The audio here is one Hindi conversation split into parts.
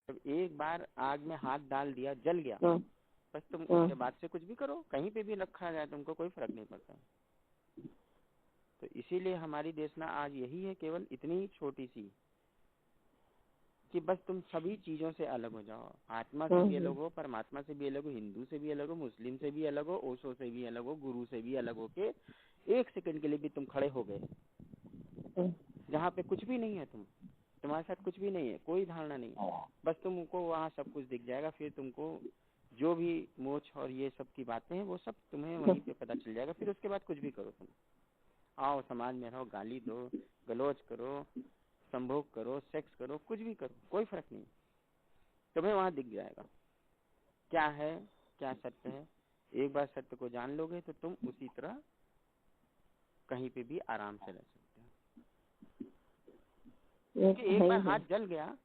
जब एक बार आग में हाथ डाल दिया, जल गया, बस तुम उसके बाद से कुछ भी करो, कहीं पे भी रखा जाए तुमको कोई फर्क नहीं पड़ता। तो इसीलिए हमारी देशना आज यही है, केवल इतनी छोटी सी कि बस तुम सभी चीजों से अलग हो जाओ, आत्मा से भी अलग हो, परमात्मा से भी अलग हो, हिंदू से भी अलग हो, मुस्लिम से भी अलग हो, ओशो से भी अलग हो, गुरु से भी अलग हो के एक सेकंड के लिए भी तुम खड़े हो गए जहाँ पे कुछ भी नहीं है, तुम्हारे साथ कुछ भी नहीं है, कोई धारणा नहीं, बस तुमको वहाँ सब कुछ दिख जाएगा। फिर तुमको जो भी मोक्ष और ये सब की बातें हैं वो सब तुम्हें वहीं पे पता चल जाएगा। फिर उसके बाद कुछ भी करो, तुम आओ समाज में रहो, गाली दो, गलौज करो, संभोग करो, सेक्स करो, कुछ भी करो, कोई फर्क नहीं, तुम्हें वहां दिख जाएगा क्या है, क्या सत्य है। एक बार सत्य को जान लोगे तो तुम उसी तरह कहीं पे भी आराम से रह सकते हो। क्योंकि एक बार हाथ जल गया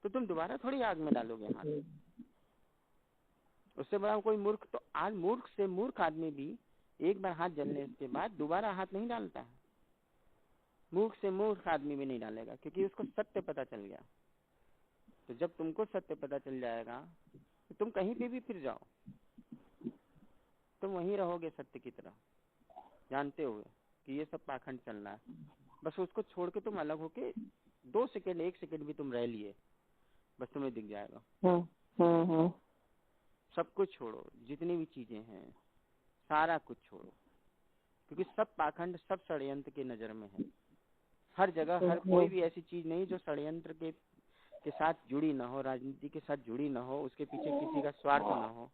तो तुम दोबारा थोड़ी आग में डालोगे हाथ। उससे बड़ा कोई मूर्ख, तो आज मूर्ख से मूर्ख आदमी भी एक बार हाथ जलने के बाद दोबारा हाथ नहीं डालता है। मूर्ख से मूर्ख आदमी भी नहीं डालेगा, क्योंकि उसको सत्य पता चल गया। तो जब तुमको सत्य पता चल जाएगा तो तुम कहीं पे भी फिर जाओ, तुम वहीं रहोगे सत्य की तरह, जानते हुए कि ये सब पाखंड चल रहा है। बस उसको छोड़ के तुम अलग होके 2 सेकंड 1 सेकंड भी तुम रह लिए, बस तुम्हें दिख जाएगा। सब कुछ छोड़ो, जितनी भी चीजें हैं सारा कुछ छोड़ो, क्योंकि सब पाखंड, सब षड्यंत्र के नजर में है। हर जगह, हर कोई भी ऐसी चीज नहीं जो षड्यंत्र के साथ जुड़ी ना हो, राजनीति के साथ जुड़ी ना हो, उसके पीछे किसी का स्वार्थ ना हो,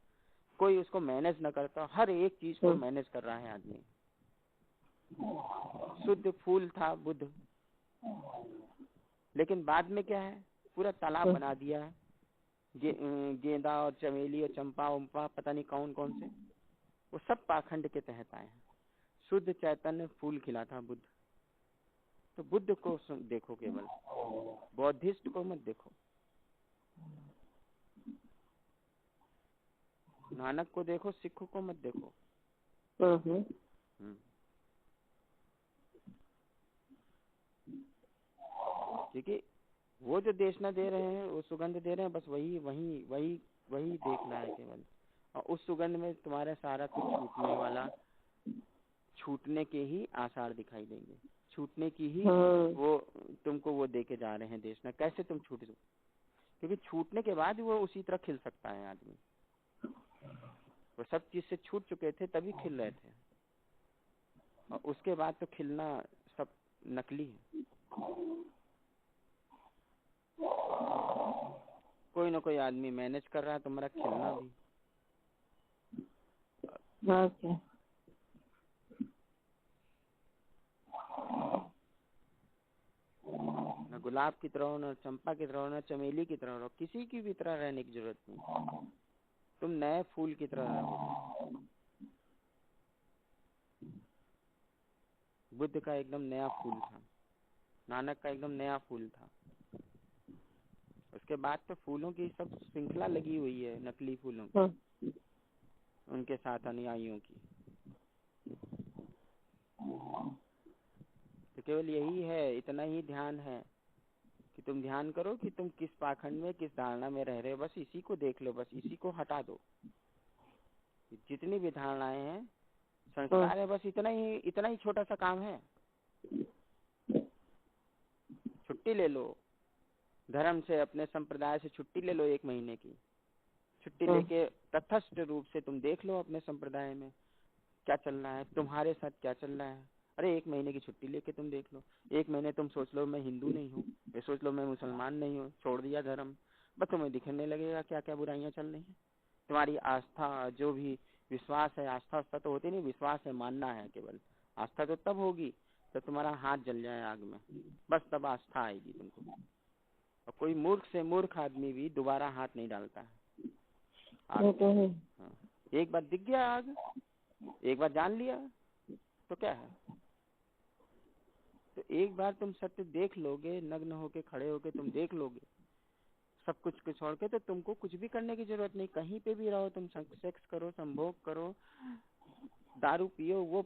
कोई उसको मैनेज न करता। हर एक चीज को मैनेज कर रहा है आदमी। शुद्ध फूल था बुद्ध, लेकिन बाद में क्या है, पूरा तालाब बना दिया है। गेंदा और चमेली और चंपा उम्पा पता नहीं कौन कौन से, वो सब पाखंड के तहत आए हैं। शुद्ध चैतन्य फूल खिला था बुद्ध। तो बुद्ध को देखो, केवल बौद्धिस्ट को मत देखो, नानक को देखो, सिख को मत देखो। क्योंकि वो जो देशना दे रहे हैं, वो सुगंध दे रहे हैं, बस वही वही वही वही देखना है केवल। और उस सुगंध में तुम्हारा सारा कुछ छूटने वाला, छूटने के ही आसार दिखाई देंगे, छूटने की ही वो तुमको वो दे के जा रहे हैं देशना। कैसे तुम छूट दो, क्योंकि छूटने के बाद वो उसी तरह खिल सकता है आदमी। वो सब चीज से छूट चुके थे तभी खिल रहे थे, और उसके बाद तो खिलना सब नकली है। कोई ना कोई आदमी मैनेज कर रहा है तुम्हारा खिलना भी। न गुलाब की तरह, न चंपा की तरह, न चमेली की तरह रहो, किसी की भी तरह रहने की जरूरत नहीं। तुम नए फूल की तरह रहोगे। बुद्ध का एकदम नया फूल था, नानक का एकदम नया फूल था। उसके बाद तो फूलों की सब श्रृंखला लगी हुई है, नकली फूलों की, उनके साथ अनुयायियों की। तो केवल यही है, इतना ही ध्यान है कि तुम ध्यान करो कि तुम किस पाखंड में, किस धारणा में रह रहे हो। बस इसी को देख लो, बस इसी को हटा दो। जितनी भी धारणाएं हैं, संस्कार है, बस इतना ही छोटा सा काम है। छुट्टी ले लो धर्म से, अपने संप्रदाय से छुट्टी ले लो, 1 महीने की छुट्टी लेके तटस्थ रूप से तुम देख लो अपने संप्रदाय में क्या चल रहा है, तुम्हारे साथ क्या चल रहा है। अरे 1 महीने की छुट्टी लेके तुम देख लो। 1 महीने तुम सोच लो मैं हिंदू नहीं हूँ, ये सोच लो मैं मुसलमान नहीं हूँ, छोड़ दिया धर्म, बस तुम्हें दिखने लगेगा क्या क्या बुराइयां चल रही है। तुम्हारी आस्था, जो भी विश्वास है, आस्था तो होती नहीं, विश्वास है, मानना है केवल। आस्था तो तब होगी जब तुम्हारा हाथ जल जाए आग में, बस तब आस्था आएगी तुमको। और कोई मूर्ख से मूर्ख आदमी भी दोबारा हाथ नहीं डालता है आग में। हाँ, एक बार दिख गया आग, एक बार जान लिया तो क्या है। तो एक बार तुम सत्य देख लोगे, नग्न होके खड़े होके तुम देख लोगे सब कुछ को छोड़ के, तो तुमको कुछ भी करने की जरूरत नहीं। कहीं पे भी रहो, तुम सेक्स करो, संभोग करो, दारू पियो, वो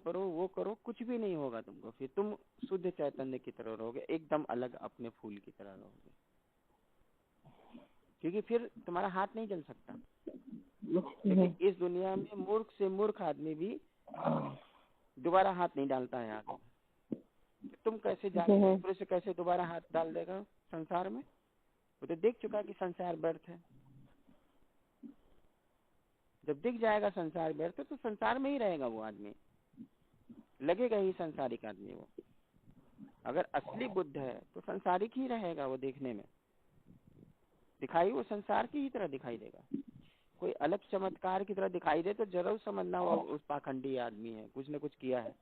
करो, कुछ भी नहीं होगा तुमको। फिर तुम शुद्ध चैतन्य की तरह रहोगे, एकदम अलग अपने फूल की तरह रहोगे। क्योंकि फिर तुम्हारा हाथ नहीं जल सकता। क्योंकि इस दुनिया में मूर्ख से मूर्ख आदमी भी दोबारा हाथ नहीं डालता है आगे। तुम कैसे जाने दूसरे से कैसे दोबारा हाथ डाल देगा संसार में? वो तो देख चुका कि संसार व्यर्थ है। जब दिख जाएगा संसार व्यर्थ तो संसार में ही रहेगा वो आदमी, लगेगा ही संसारिक आदमी वो। अगर असली बुद्ध है तो संसारिक ही रहेगा वो, देखने में दिखाई वो संसार की ही तरह दिखाई देगा। कोई अलग चमत्कार की तरह दिखाई दे तो जरूर समझना वो उस पाखंडी आदमी है, कुछ न कुछ किया है।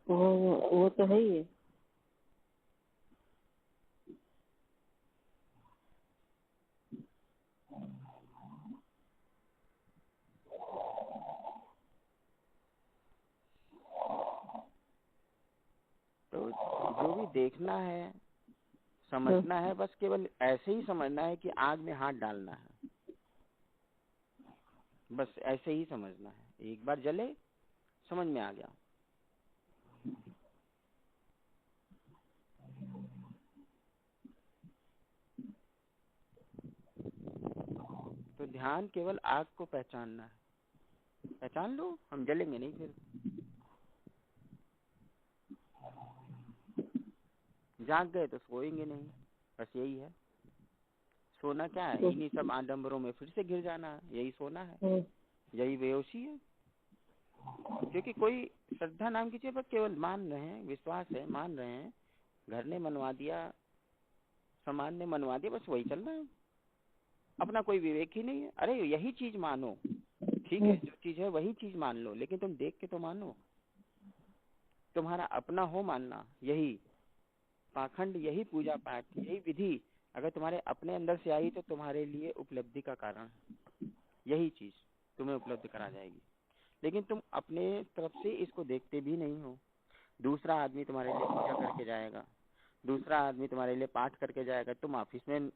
वो तो है ही है। तो जो भी देखना है समझना है, बस केवल ऐसे ही समझना है कि आग में हाथ डालना है, बस ऐसे ही समझना है। एक बार जले समझ में आ गया। तो ध्यान केवल आग को पहचानना है, पहचान लो, हम जलेंगे नहीं फिर। जाग गए तो सोएंगे नहीं, बस यही है। सोना क्या है? इन्हीं सब आडंबरों में फिर से गिर जाना, यही सोना है, यही बेहोशी है। क्योंकि कोई श्रद्धा नाम की चीज पर केवल मान रहे हैं, विश्वास है, मान रहे हैं, घर ने मनवा दिया, समाज ने मनवा दिया, बस वही चल रहा है। अपना कोई विवेक ही नहीं है। अरे यही चीज मानो, ठीक है, जो चीज है वही चीज मान लो, लेकिन तुम देख के तो मानो। तुम्हारा अपना हो मानना, यही पाखंड, यही पूजा पाठ, यही विधि अगर तुम्हारे अपने अंदर से आई तो तुम्हारे लिए उपलब्धि का कारण है। यही चीज तुम्हें उपलब्ध करा जाएगी। लेकिन तुम अपने तरफ से इसको देखते भी नहीं हो। दूसरा आदमी तुम्हारे लिए पूजा करके जाएगा, दूसरा आदमी तुम्हारे लिए पाठ करके जाएगा, तुम ऑफिस में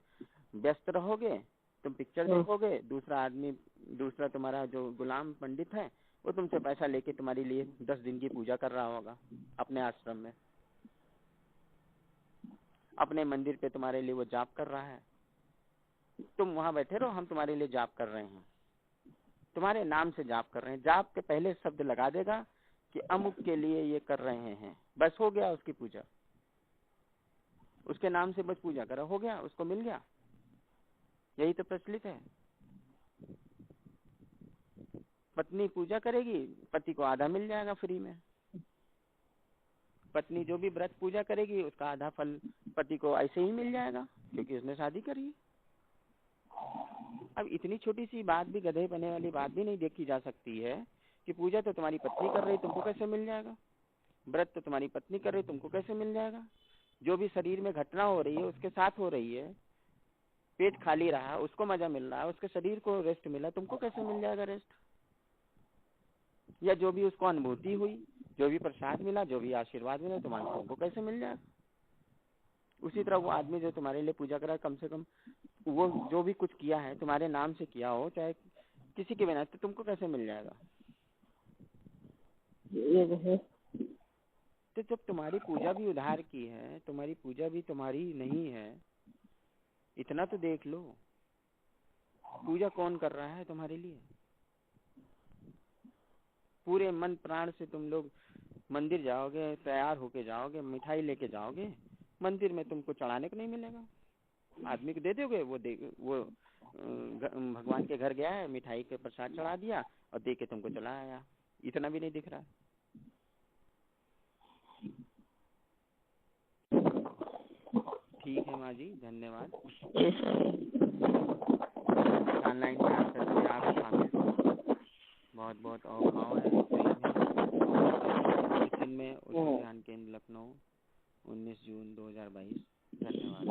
व्यस्त रहोगे, तुम पिक्चर देखोगे, दूसरा आदमी, दूसरा तुम्हारा जो गुलाम पंडित है वो तुमसे पैसा लेके तुम्हारे लिए 10 दिन की पूजा कर रहा होगा अपने आश्रम में, अपने मंदिर पे तुम्हारे लिए वो जाप कर रहा है। तुम वहां बैठे रहो, हम तुम्हारे लिए जाप कर रहे हैं, तुम्हारे नाम से जाप कर रहे हैं। जाप के पहले शब्द लगा देगा कि अमुक के लिए ये कर रहे हैं, बस हो गया उसकी पूजा। उसके नाम से बस पूजा करो, हो गया, उसको मिल गया। यही तो प्रचलित है। पत्नी पूजा करेगी, पति को आधा मिल जाएगा फ्री में। पत्नी जो भी व्रत पूजा करेगी उसका आधा फल पति को ऐसे ही मिल जाएगा, क्योंकि उसने शादी करी। अब इतनी छोटी सी बात भी, गधे बने वाली बात भी नहीं देखी जा सकती है कि पूजा तो तुम्हारी पत्नी कर रही, तुमको कैसे मिल जाएगा? व्रत तो तुम्हारी पत्नी कर रही, तुमको कैसे मिल जाएगा? जो भी शरीर में घटना हो रही है उसके साथ हो रही है। पेट खाली रहा, उसको मजा मिल रहा है, उसके शरीर को रेस्ट मिला, तुमको कैसे मिल जाएगा रेस्ट? या जो भी उसको अनुभूति हुई, जो भी प्रसाद मिला, जो भी आशीर्वाद मिला, तुमको कैसे मिल जाएगा? उसी तरह वो आदमी जो तुम्हारे लिए पूजा करा, कम से कम वो जो भी कुछ किया है तुम्हारे नाम से किया हो, चाहे किसी के बिना, तो तुमको कैसे मिल जाएगा? तो जब तुम्हारी पूजा भी उधार की है, तुम्हारी पूजा भी तुम्हारी नहीं है, इतना तो देख लो। पूजा कौन कर रहा है तुम्हारे लिए? पूरे मन प्राण से तुम लोग मंदिर जाओगे, तैयार होके जाओगे, मिठाई लेके जाओगे, मंदिर में तुमको चढ़ाने को नहीं मिलेगा। आदमी को दे दोगे, वो भगवान के घर गया है, मिठाई के प्रसाद चढ़ा दिया और दे के तुमको चला आया। इतना भी नहीं दिख रहा। ठीक है माँ जी, धन्यवाद। ऑनलाइन ध्यान करके आप शामिल हो, बहुत बहुत अवभाव है, दिन में उत्तर ध्यान केंद्र लखनऊ 19 जून 2022। धन्यवाद।